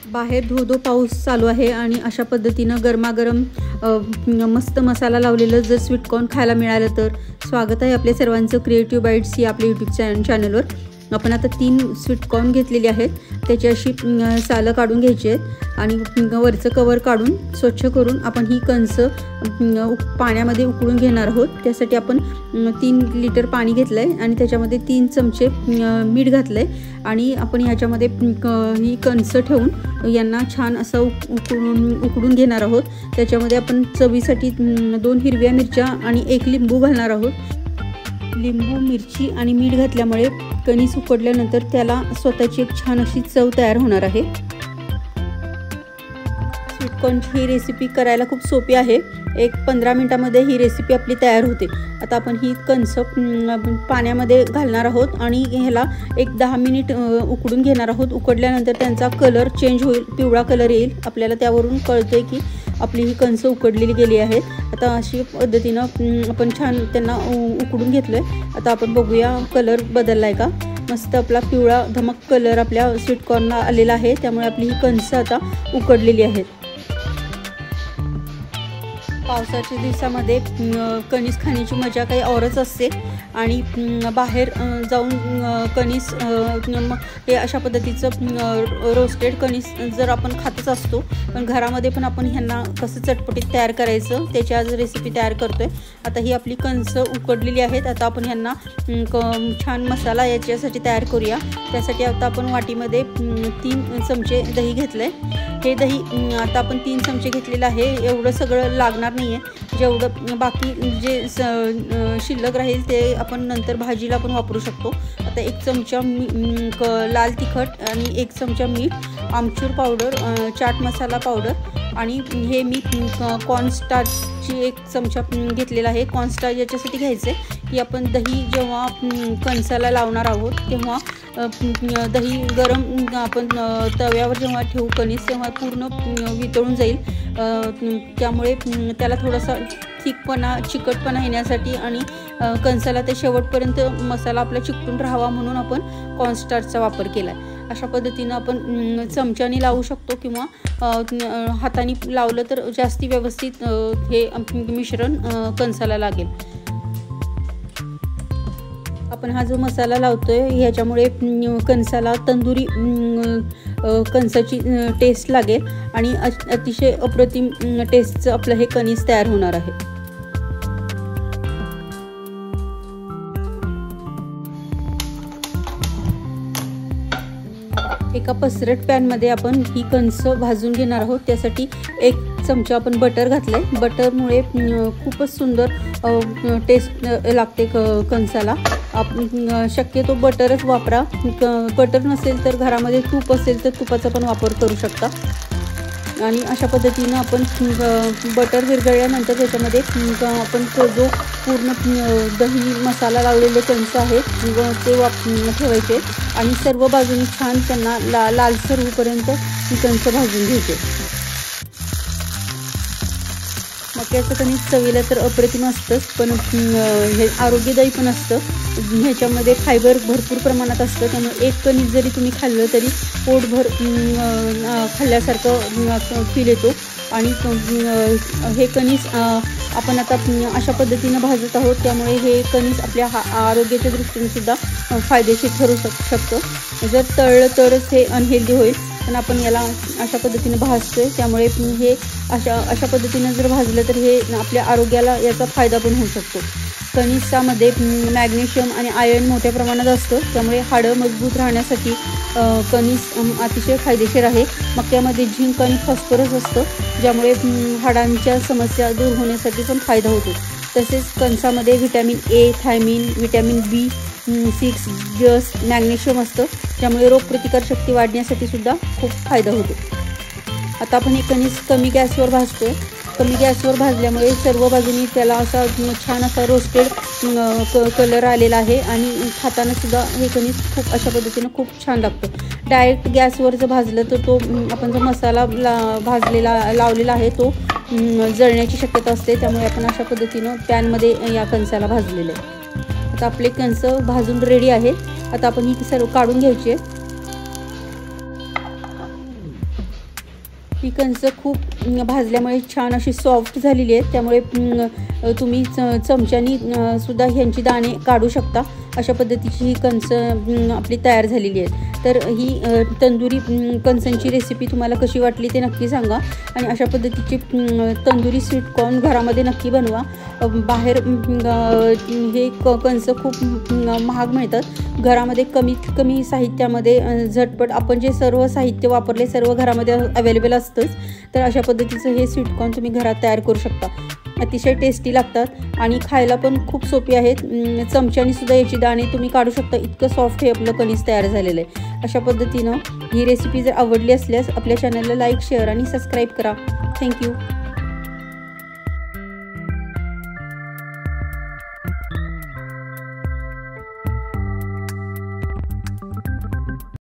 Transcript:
बाहेर धो पाऊस चालू आहे आणि अशा पद्धतीनं गरमागरम मस्त मसाला लावलेलं जर स्वीटकॉर्न खायला मिळालं तर स्वागत आहे आपल्या सर्वांचं क्रिएटिव्ह बाईट्स या आपल्या यूट्यूब चॅनलवर। आपण आता 3 स्वीटकॉर्न घेतलेले आहेत, त्याची अशी सालं काढून घ्यायची आहेत आणि वरचं कवर काढून स्वच्छ करून आपण ही कंस पाण्यामध्ये उकळून घेणार आहोत। त्यासाठी आपण 3 लिटर पाणी घेतलं आहे आणि त्याच्यामध्ये 3 चमचे मीठ घातलं आहे आणि आपण ह्याच्यामध्ये ही कंस ठेवून यांना छान असं उकडून घेणार आहोत। त्याच्यामध्ये आपण चवीसाठी 2 हिरव्या मिरच्या आणि 1 लिंबू घालणार आहोत। लिंबू, मिरची आणि मीठ घातल्यामुळे कणीस उकडल्यानंतर त्याला स्वतःची एक छान अशी चव तयार होणार आहे। स्वीटकॉर्नची ही रेसिपी करायला खूप सोपी आहे, एक 15 मिनिटांमध्ये ही रेसिपी आपली तयार होते। आता आपण ही कंस पाण्यामध्ये घालणार आहोत आणि ह्याला एक 10 मिनिट उकडून घेणार आहोत। उकडल्यानंतर त्यांचा कलर चेंज होईल, पिवळा कलर येईल, आपल्याला त्यावरून कळते की आपली ही कंस उकडलेली गेली आहेत। आता अशी पद्धतीनं आपण छान त्यांना उकडून घेतलं आहे। आता आपण बघूया कलर बदलला आहे का। मस्त आपला पिवळा धमक कलर आपल्या स्वीटकॉर्नला आलेला आहे, त्यामुळे आपली ही कंस आता उकडलेली आहेत। पावसाच्या दिवसामध्ये कणीस खाण्याची मजा काही औरच असते आणि बाहेर जाऊन कणीस हे अशा पद्धतीचं रोस्टेड कणीस जर आपण खातच असतो, पण घरामध्ये पण आपण ह्यांना कसं चटपटीत तयार करायचं त्याची आज रेसिपी तयार करतोय। आता ही आपली कंस उकडलेली आहेत, आता आपण ह्यांना छान मसाला याच्यासाठी तयार करूया। त्यासाठी आता आपण वाटीमध्ये 3 चमचे दही घेतलंय। हे दही आता आपण 3 चमचे घेतलेलं आहे, एवढं सगळं लागणार नाही आहे। जेवढं बाकी जे शिल्लक राहील ते आपण नंतर भाजीला पण वापरू शकतो। आता 1 चमचा लाल तिखट आणि 1 चमचा मीठ, आमचूर पावडर, चाट मसाला पावडर आणि हे मी कॉर्नस्टार्चची 1 चमचा घेतलेला आहे। कॉर्नस्टार्च याच्यासाठी घ्यायचं आहे की आपण दही जेव्हा कणसाला लावणार आहोत तेव्हा दही गरम आपण तव्यावर जेव्हा ठेवू कणीस तेव्हा पूर्ण वितळून जाईल, त्यामुळे त्याला थोडासा थिकपणा चिकटपणा येण्यासाठी आणि कणसाला ते शेवटपर्यंत मसाला आपला चिकटून राहावा म्हणून आपण कॉर्नस्टार्चचा वापर केला आहे। अशा पद्धतीनं आपण चमच्याने लावू शकतो किंवा हाताने लावलं तर जास्ती व्यवस्थित हे मिश्रण कणसाला लागेल। आपण हा जो मसाला लावतोय ह्याच्यामुळे कणसाला तंदुरी कणसाची टेस्ट लागेल आणि अतिशय अप्रतिम टेस्टचं आपलं हे कणीस तयार होणार आहे। एका पसरट पॅनमध्ये आपण ही कंस भाजून घेणार आहोत। त्यासाठी 1 चमचा आपण बटर घातलंय। बटरमुळे खूपच सुंदर टेस्ट लागते कंसाला। आपण शक्यतो बटरच वापरा, बटर नसेल तर घरामध्ये तूप असेल तर तुपाचा पण वापर करू शकता। आणि अशा पद्धतीनं आपण बटर विरघळल्यानंतर त्याच्यामध्ये आपण जो पूर्ण दही मसाला लावलेले कंस आहेत ते ठेवायचे आणि सर्व बाजूनी छान त्यांना लालसर होईपर्यंत ही कंस भाजून घ्यायचे। मक्याचं कणीस चवीला तर अप्रतिम असतंच, पण हे आरोग्यदायी पण असतं। ह्याच्यामध्ये फायबर भरपूर प्रमाणात असतं, त्यामुळे 1 कणीस जरी तुम्ही खाल्लं तरी पोटभर खाल्ल्यासारखं फील येतो। आणि हे कणीस आपण आता अशा पद्धतीनं भाजत आहोत, त्यामुळे हे कणीस आपल्या आरोग्याच्या दृष्टीने सुद्धा फायदेशीर ठरू शकतं। जर तळलं तरच हे अनहेल्दी होईल, पण आपण याला अशा पद्धतीने भाजतोय, त्यामुळे हे अशा पद्धतीने जर भाजलं तर हे आपल्या आरोग्याला याचा फायदा पण होऊ शकतो। कणीसामध्ये मॅग्नेशियम आणि आयर्न मोठ्या प्रमाणात असतं, त्यामुळे हाडं मजबूत राहण्यासाठी कणीस अतिशय फायदेशीर आहे। मक्यामध्ये झिंक आणि फॉस्फरस असतं, ज्यामुळे हाडांच्या समस्या दूर होण्यासाठी पण फायदा होतो। तसेच कणसामध्ये vitamin A, thiamine, vitamin B6, जस, मॅग्नेशियम असतं, त्यामुळे रोगप्रतिकारशक्ती वाढण्यासाठी सुद्धा खूप फायदा होतो। आता आपण हे कणीस कमी गॅसवर भाजतोय। कमी गॅसवर भाजल्यामुळे सर्व बाजूनी त्याला असा छान असा रोस्टेड कलर आलेला आहे आणि खाताना सुद्धा हे कणीस खूप अशा पद्धतीने खूप छान लागतं। डायरेक्ट गॅसवर जर भाजलं तर तो आपण जो मसाला लावलेला आहे तो जळण्याची शक्यता असते, त्यामुळे आपण अशा पद्धतीनं पॅनमध्ये या कणसाला भाजलेलं आहे। आता आपले कणस भाजून रेडी आहेत। आता आपण ही सर्व काढून घ्यायची आहे। ही कणसं खूप भाजल्यामुळे छान अशी सॉफ्ट झालेली आहेत, त्यामुळे तुम्ही चमच्यानी सुद्धा ह्यांची दाणे काढू शकता. अशा पद्धतीची ही कणसं आपली तयार झालेली आहेत. तर ही तंदुरी कणसांची रेसिपी तुम्हाला कशी वाटली ते नक्की सांगा. आणि अशा पद्धतीची तंदुरी स्वीटकॉर्न घरामध्ये नक्की बनवा. बाहेर हे कणसं खूप महाग मिळतात. घरामध्ये कमीत कमी साहित्यामध्ये झटपट आपण जे सर्व साहित्य वापरले सर्व घरामध्ये अवेलेबल असतंच. तर अशा पद्धतीचं हे स्वीटकॉर्न तुम्ही घरात तयार करू शकता. अतिशय टेस्टी लागतात आणि खायला पण खूप सोपी आहेत. चमच्याने सुद्धा याची दाणे तुम्ही काढू शकता. इतकं सॉफ्ट हे आपलं कणीस तयार झालेलं आहे. अशा पद्धतीनं ही रेसिपी जर आवडली असल्यास आपल्या चॅनलला लाईक, शेअर आणि सबस्क्राईब करा. थँक्यू.